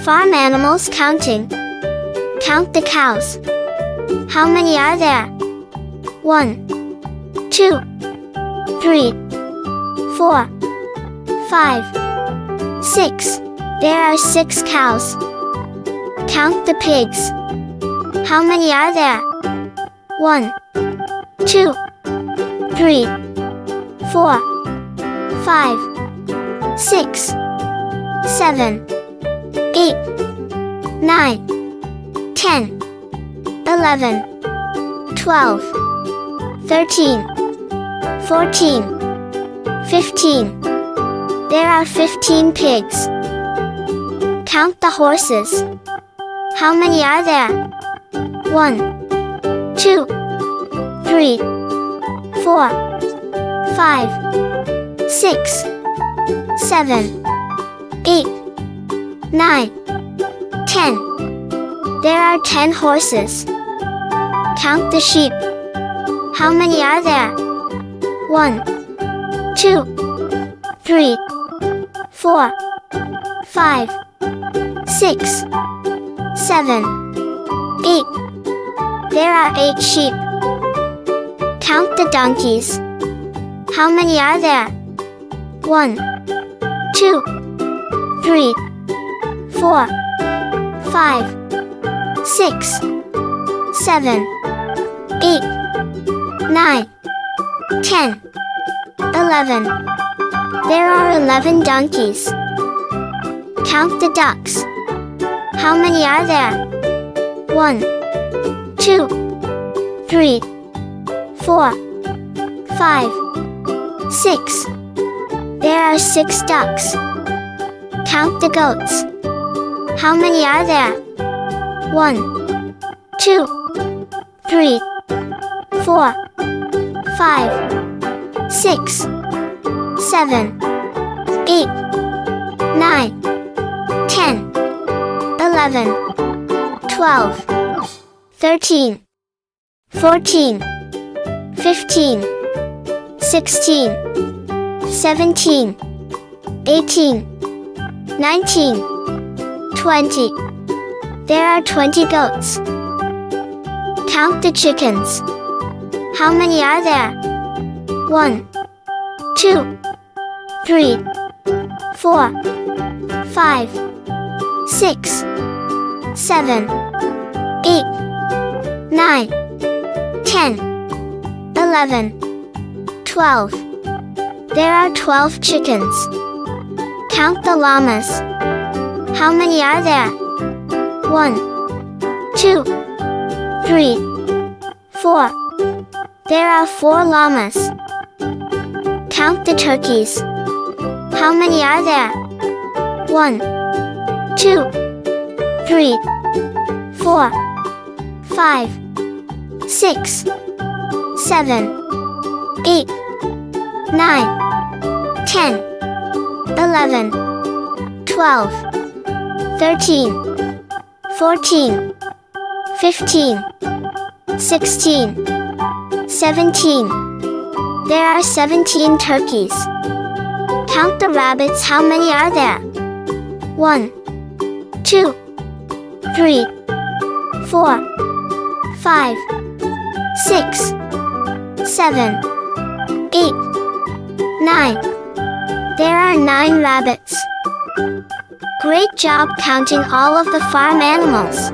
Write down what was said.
Farm animals counting. Count the cows. How many are there? 1, 2, 3, 4, 5, 6. There are 6 cows. Count the pigs. How many are there? 1, 2, 3, 4, 5, 6, 7, 8, 9, 10, 11, 12, 13, 14, 15. There are 15 pigs. Count the horses. How many are there? 1, 2, 3, 4, 5, 6, 7, 8, 9, 10. There are 10 horses. Count the sheep. How many are there? 1, 2, 3, 4, 5, 6, 7, 8. There are 8 sheep. Count the donkeys. How many are there? 1, 2, 3, 4, 5, 6, 7, 8, 9, 10, 11. There are 11 donkeys. Count the ducks. How many are there? 1, 2, 3, 4, 5, 6. There are 6 ducks. Count the goats. How many are there? 1, 2, 3, 4, 5, 6, 7, 8, 9, 10, 11, 12, 13, 14, 15, 16, 17, 18, 19, 20. There are 20 goats. Count the chickens. How many are there? 1, 2, 3, 4, 5, 6, 7, 8, 9, 10, 11, 12. There are 12 chickens. Count the llamas. How many are there? 1, 2, 3, 4. There are 4 llamas. Count the turkeys. How many are there? 1, 2, 3, 4, 5, 6, 7, 8, 9, 10, 11, 12, 13, 14, 15, 16, 17. There are 17 turkeys. Count the rabbits. How many are there? 1, 2, 3, 4, 5, 6, 7, 8, 9. There are 9 rabbits. Great job counting all of the farm animals.